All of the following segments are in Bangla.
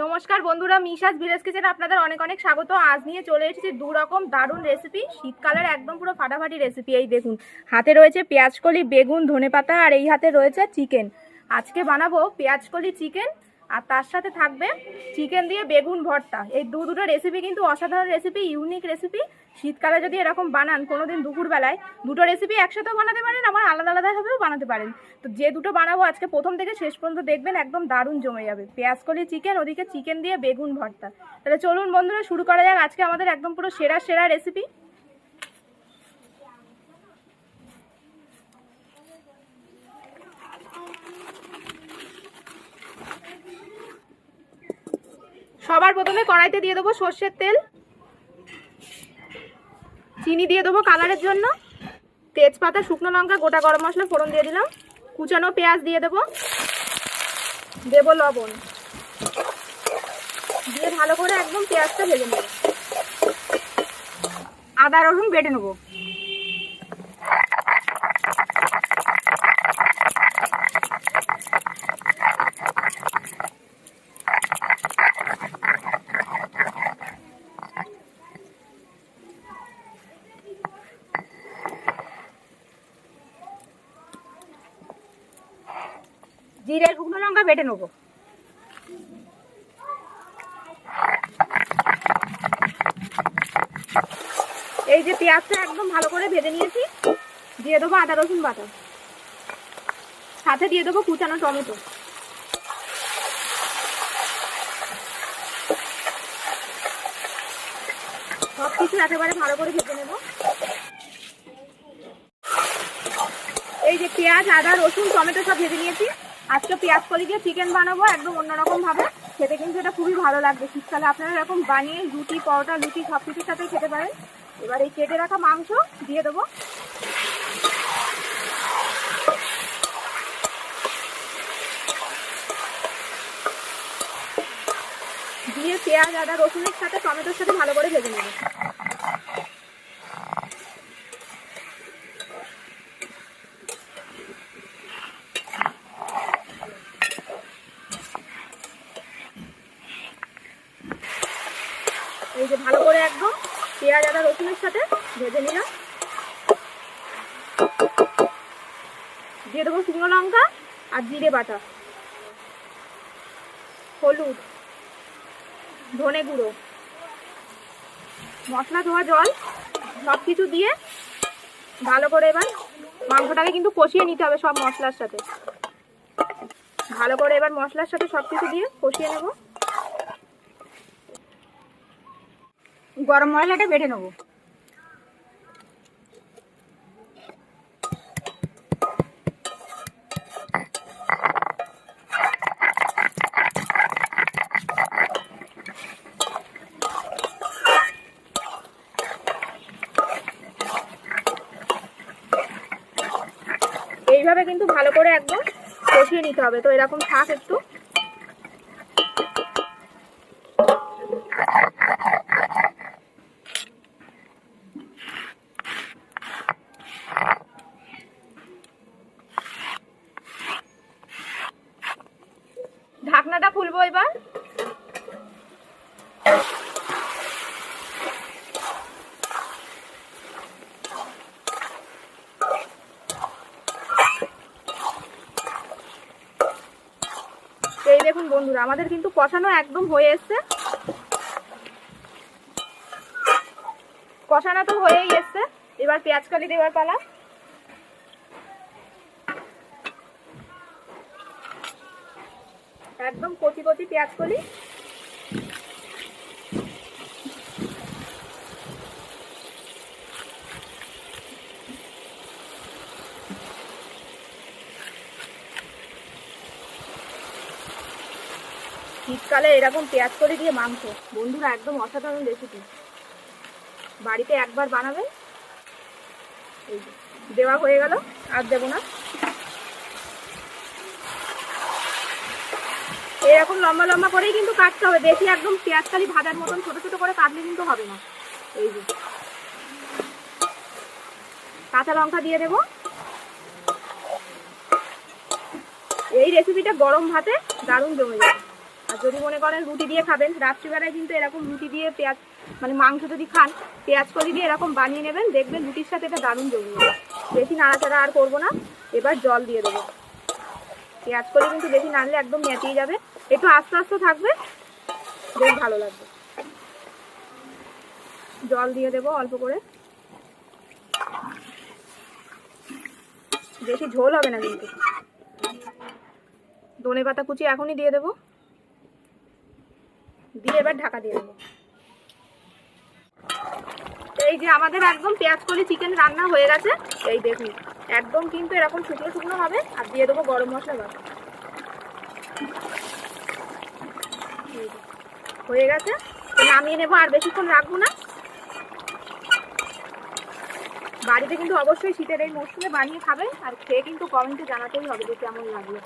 নমস্কার বন্ধুরা, মিশাস ভিলেজ কিচেনে আপনাদের অনেক অনেক স্বাগত। আজ নিয়ে চলে এসেছি দু রকম দারুণ রেসিপি, শীতকালের একদম পুরো ফাটাফাটি রেসিপি। এই দেখুন, হাতে রয়েছে পেঁয়াজকলি, বেগুন, ধনেপাতা, আর এই হাতে রয়েছে চিকেন। আজকে বানাবো পেঁয়াজকলি চিকেন, আর তার সাথে থাকবে চিকেন দিয়ে বেগুন ভর্তা। এই দুটো রেসিপি কিন্তু অসাধারণ রেসিপি, ইউনিক রেসিপি। শীতকালে যদি এরকম বানান কোনোদিন দুপুরবেলায়, দুটো রেসিপি একসাথেও বানাতে পারেন, আবার আলাদা আলাদাভাবেও বানাতে পারেন। তো যে দুটো বানাবো আজকে প্রথম থেকে শেষ পর্যন্ত দেখবেন, একদম দারুণ জমে যাবে। পেঁয়াজকলি চিকেন, ওদিকে চিকেন দিয়ে বেগুন ভর্তা। তাহলে চলুন বন্ধুরা, শুরু করা যাক আজকে আমাদের একদম পুরো সেরা সেরা রেসিপি। সবার প্রথমে কড়াইতে দিয়ে দেবো সর্ষের তেল, চিনি দিয়ে দেবো কালারের জন্য, তেজপাতা, শুকনো লঙ্কা, গোটা গরম মশলা ফোড়ন দিয়ে দিলাম, কুচানো পেঁয়াজ দিয়ে দেবো, দেবো লবণ, দিয়ে ভালো করে একদম পেঁয়াজটা ভেজে নেব। আদা রসুন বেটে নেবো। জিরে, শুকনো লঙ্কা বেটে নেবো। এই যে পেঁয়াজটা একদম ভালো করে ভেজে নিয়েছি, দিয়ে দেবো আদা রসুন বাটা, সাথে দিয়ে দেবো কুচানো টমেটো। সব কিছু একেবারে ভালো করে ভেজে নেব। এই যে পেঁয়াজ, আদা, রসুন, টমেটো সব ভেজে নিয়েছি। আজকে পেঁয়াজকলি দিয়ে চিকেন বানাবো একদম অন্যরকম ভাবে। খেতে কিন্তু এটা খুবই ভালো লাগবে। শীতকালে আপনারা এরকম বানিয়ে রুটি, পরোটা, লুচি সব কিছুর সাথেই খেতে পারেন। এবার এই কেটে রাখা মাংস দিয়ে দেবো। দিয়ে পেঁয়াজ, আদা, রসুনের সাথে টমেটোর সাথে ভালো করে ভেজে নেব। এই যে ভালো করে একদম পেঁয়াজ, আদা, রসুনের সাথে ভেজে নিলাম। দিয়ে দেবো শুকনো লঙ্কা আর জিরে বাটা, হলুদ, ধনে গুঁড়ো, মশলা ধোয়া জল, সব কিছু দিয়ে ভালো করে এবার মাংসটাকে কিন্তু কষিয়ে নিতে হবে সব মশলার সাথে। ভালো করে এবার মশলার সাথে সব কিছু দিয়ে কষিয়ে নেব। গরম মশলাটা বেটে নেব। এইভাবে কিন্তু ভালো করে একদম কষিয়ে নিতে হবে। তো এরকম থাক একটু। ঢাকনাটা খুলবো এবার। এই দেখুন বন্ধুরা, আমাদের কিন্তু কষানো একদম হয়ে এসছে। কষানো তো হয়েই এসছে। এবার পেঁয়াজকলি দেওয়ার পালা। একদম কচি কচি পেঁয়াজকলি। শীতকালে এরকম পেঁয়াজকলি দিয়ে মাংস বন্ধুরা একদম অসাধারণ রেসিপি। বাড়িতে একবার বানাবেন। এই দেওয়া হয়ে গেল, আর দেবো না। এরকম লম্বা লম্বা করেই কিন্তু কাটতে হবে, বেশি একদম পেঁয়াজকলি ভাজার মতন ছোট ছোট করে কাটলে কিন্তু হবে না। এই যে কাঁচা লঙ্কা দিয়ে দেবো। এই রেসিপিটা গরম ভাতে দারুণ জমে যাবে। আর যদি মনে করেন রুটি দিয়ে খাবেন, রাত্রিবেলায় কিন্তু এরকম রুটি দিয়ে পেঁয়াজ মানে মাংস যদি খান পেঁয়াজ কলি দিয়ে এরকম বানিয়ে নেবেন, দেখবেন রুটির সাথে এটা দারুণ জমিয়ে। বেশি নাড়াচাড়া আর করবো না, এবার জল দিয়ে দেবো। পেঁয়াজ কলি কিন্তু বেশি নাড়লে একদম মেটিয়ে যাবে, একটু আস্তে আস্তে থাকবে, বেশ ভালো লাগবে। জল দিয়ে দেবো অল্প করে, বেশি ঝোল হবে না কিন্তু। ধনেপাতা কুচি এখনই দিয়ে দেবো, দিয়ে এবার ঢাকা দিয়ে দেবো। এই যে আমাদের একদম পেঁয়াজ কলি চিকেন রান্না হয়ে গেছে। এই দেখুন একদম কিন্তু এরকম শুকনো শুকনো হবে। আর দিয়ে দেবো গরম মশলা বাটা। হয়ে গেছে, নামিয়ে নেবো, আর বেশিক্ষণ রাখবো না। বাড়িতে কিন্তু অবশ্যই শীতের এই মরশুমে বানিয়ে খাবে, আর খেয়ে কিন্তু কমেন্টে জানাতেই হবে যে কেমন লাগলো।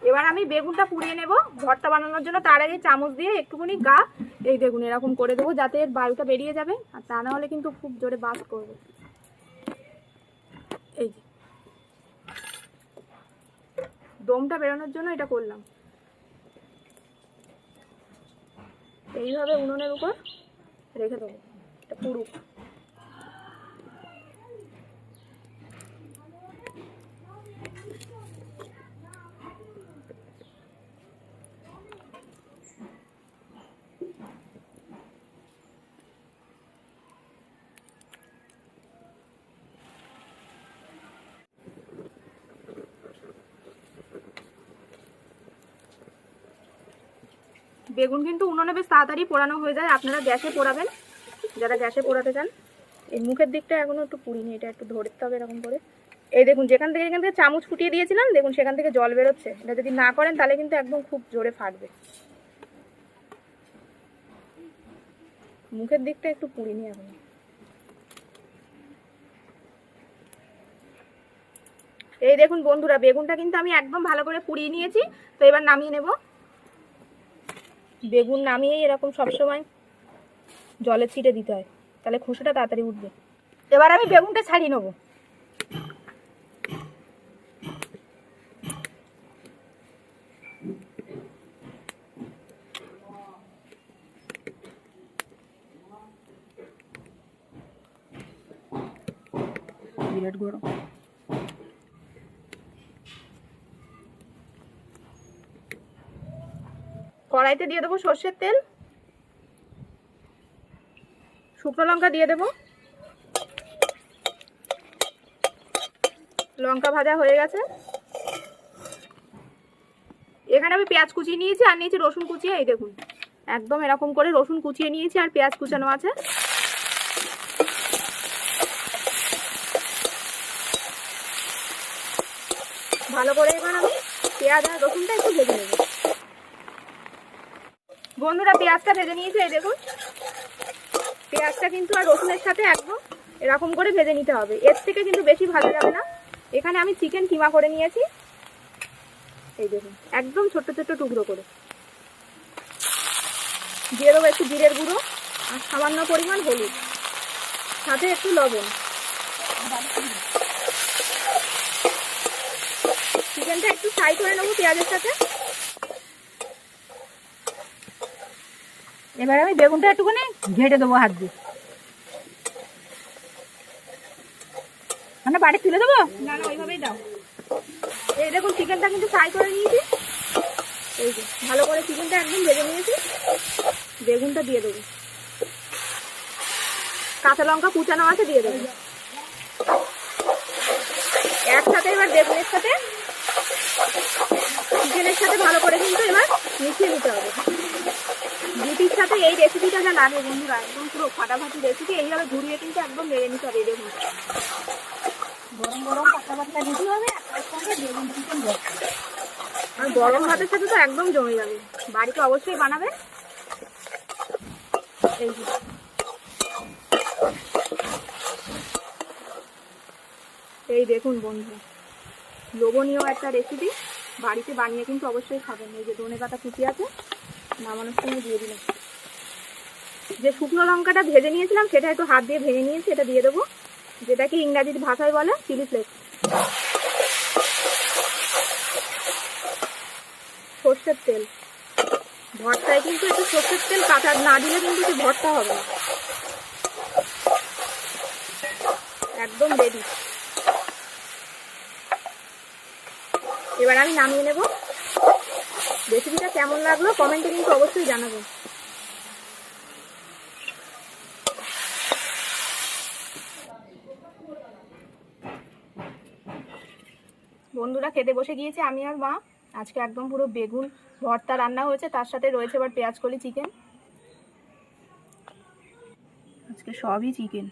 এবার আমি বেগুনটা পুড়িয়ে নেব ভর্তা বানানোর জন্য। তার আগে চামচ দিয়ে একটুখানি গা এই দেখুন এরকম করে দেবো, যাতে এর বায়ুটা বেরিয়ে যাবে, আর তা না হলে কিন্তু খুব জোরে বাস করবে। এই যে দমটা বেরোনোর জন্য এটা করলাম। এইভাবে উনুনের উপর রেখে দেবো, এটা পুরুক। বেগুন কিন্তু উনুনে বেশ তাড়াতাড়ি পোড়ানো হয়ে যায়, আপনারা গ্যাসে পোড়াবেন যারা গ্যাসে পোড়াতে চান। এই মুখের দিকটা এখনো একটু পুড়িনি, এটা একটু ধরতে হবে এরকম করে। এই দেখুন এখান থেকে চামচ ফুটিয়ে দিয়েছিলাম, দেখুন সেখান থেকে জল বেরোচ্ছে। এটা যদি না করেন তাহলে কিন্তু একদম খুব জোরে ফাটবে। মুখের দিকটা একটু পুড়িনি এখন। এই দেখুন বন্ধুরা বেগুনটা কিন্তু আমি একদম ভালো করে পুড়িয়ে নিয়েছি। তো এবার নামিয়ে নেব। বেগুন নামিয়েই এরকম সবসময় জলে ছিটে দিতে হয়, তাহলে খোসাটা তাড়াতাড়ি উঠবে। এবার আমি বেগুনটা ছাড়িয়ে নেবো। গরম কড়াইতে দিয়ে দেবো সর্ষের তেল, শুকনো লঙ্কা দিয়ে দেবো। লঙ্কা ভাজা হয়ে গেছে। এখানে আমি পেঁয়াজ কুচিয়ে নিয়েছি আর নিয়েছি রসুন কুচিয়ে। এই দেখুন একদম এরকম করে রসুন কুচিয়ে নিয়েছি আর পেঁয়াজ কুচানো আছে। ভালো করে এবার আমি পেঁয়াজ আর রসুনটা একটু ভেজে নেব। বন্ধুরা পেঁয়াজটা ভেজে নিয়েছি। এই দেখুন পেঁয়াজটা কিন্তু আর রসুনের সাথে একদম এরকম করে ভেজে নিতে হবে, এর থেকে কিন্তু বেশি ভাজা যাবে না। এখানে আমি চিকেন কিমা করে নিয়েছি। এই দেখুন একদম ছোট্ট ছোট্ট টুকরো করে দিয়ে দেবো একটু জিরের গুঁড়ো আর সামান্য পরিমাণ হলুদ, সাথে একটু লবণ। চিকেনটা একটু ফ্রাই করে নেবো পেঁয়াজের সাথে। এবার আমি বেগুনটা একটুখানি ঘেটে দেবো হাত দিয়ে, মানে বাড়ি তুলে দেবো না, না ওইভাবেই দাও। এই দেখুন চিকেনটা কিন্তু ফ্রাই করে নিয়েছি। এই যে ভালো করে চিকেনটা একদম ভেজে নিয়েছি। বেগুনটা দিয়ে দেবো, কাঁচা লঙ্কা কুচানো আছে দিয়ে দেবো একসাথে। এবার বেগুনের সাথে চিকেনের সাথে ভালো করে কিন্তু এবার মিশিয়ে নিতে হবে। রুটির সাথে এই রেসিপিটা যা লাগে বন্ধুরা, একদম পুরো ফাটাফাটি রেসিপি। এইভাবে ঘুরিয়ে কিন্তু একদম মেরে নিতে হবে। দেখুন গরম গরম পাতলা পাতলা রুটি হবে, তার সঙ্গে বেগুন চিকেন ভর্তা, আর গরম ভাতের সাথে তো একদম জমে যাবে। বাড়িতে অবশ্যই বানাবে। এই যে এই দেখুন বন্ধুরা লোভনীয় একটা রেসিপি, বাড়িতে বানিয়ে কিন্তু অবশ্যই খাবেন। এই যে ধনেপাতা কুচি আছে, নামানোর সময় দিয়ে দিলাম। যে শুকনো লঙ্কাটা ভেজে নিয়েছিলাম সেটা একটু হাত দিয়ে ভেঙে নিয়েছি, এটা দিয়ে দেবো, যেটাকে ইংরাজি ভাষায় বলে চিলি ফ্লেক্স। সর্ষের তেল। ভর্তায় কিন্তু একটু সর্ষের তেল কাঁচা না দিলে কিন্তু একটু ভর্তা হবে না। একদম রেডি। এবার আমি নামিয়ে নেব। রেসিপিটা কেমন লাগলো কমেন্টে কিন্তু অবশ্যই জানাবেন। বন্ধুরা খেতে বসে গিয়েছে আমি আর মা। আজকে একদম পুরো বেগুন ভর্তা রান্না হয়েছে, তার সাথে রয়েছে আবার পেঁয়াজকলি চিকেন। আজকে সবই চিকেন।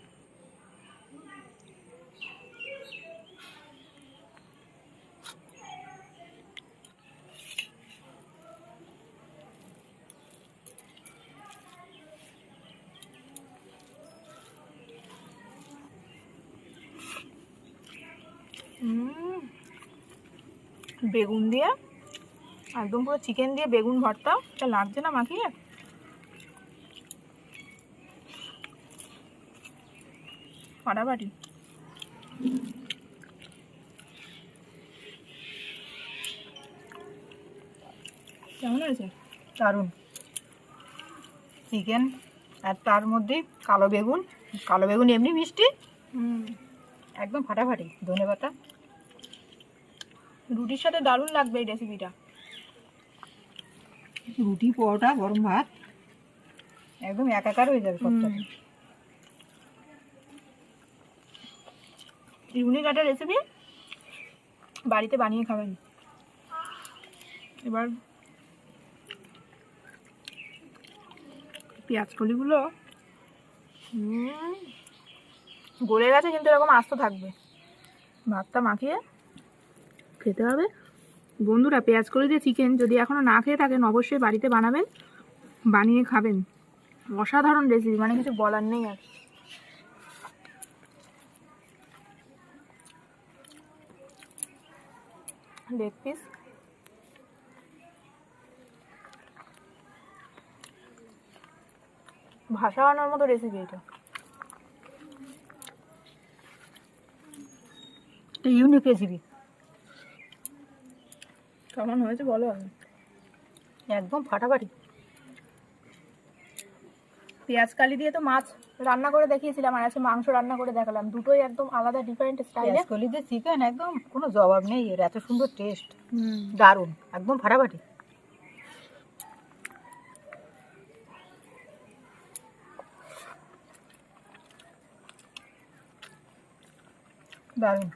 বেগুন দিয়ে একদম পুরো চিকেন দিয়ে বেগুন ভর্তা, এটা লাগছে না মাখিয়ে? ফাটাফাটি। কেমন হয়েছে? দারুণ। চিকেন আর তার মধ্যে কালো বেগুন, কালো বেগুন এমনি মিষ্টি, একদম ফাটাফাটি। ধনেপাতা রুটির সাথে দারুণ লাগবে এই রেসিপিটা। রুটি, পরোটা, গরম ভাত একদম একাকার হয়ে যাবে সবটা। ইউনিক একটা রেসিপি, বাড়িতে বানিয়ে খাবেন। এবার পেঁয়াজ কলিগুলো গলে গেছে কিন্তু এরকম আস্ত থাকবে। ভাতটা মাখিয়ে খেতে হবে। বন্ধুরা পেঁয়াজ কলি দিয়ে চিকেন যদি এখনো না খেয়ে থাকেন অবশ্যই বাড়িতে বানাবেন, বানিয়ে খাবেন। অসাধারণ রেসিপি, মানে কিছু বলার নেই আর। লেগ পিস ভাষা আনার মতো রেসিপি এটা। Unique recipe. কেমন হয়েছে বলো? একদম ফাটাফাটি। পেঁয়াজ কালি দিয়ে তো মাছ রান্না করে দেখিয়েছিলাম, আর আজকে মাংস রান্না করে দেখালাম। দুটোই একদম আলাদা ডিফারেন্ট স্টাইলে। পেঁয়াজ কলি দিয়ে চিকেন একদম কোনো জবাব নেই, এর এত সুন্দর টেস্ট। দারুণ, একদম ফাটাফাটি। দারুণ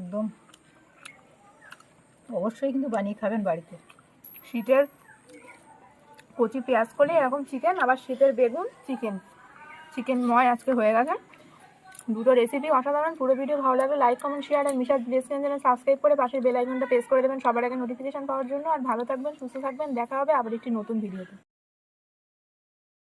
একদম। অবশ্যই কিন্তু বানিয়ে খাবেন বাড়িতে। শীতের কচি পেঁয়াজ কলি, এরকম চিকেন, আবার শীতের বেগুন চিকেনময় আজকে হয়ে গেছে। দুটো রেসিপি অসাধারণ। পুরো ভিডিও ভালো লাগলে লাইক, কমেন্ট, শেয়ার আর মিশাদ রেস্টুরেন্ট চ্যানেল সাবস্ক্রাইব করে পাশের বেল আইকনটা প্রেস করে দেবেন সবার আগে নোটিফিকেশন পাওয়ার জন্য। আর ভালো থাকবেন, সুস্থ থাকবেন। দেখা হবে আবার একটি নতুন ভিডিওতে।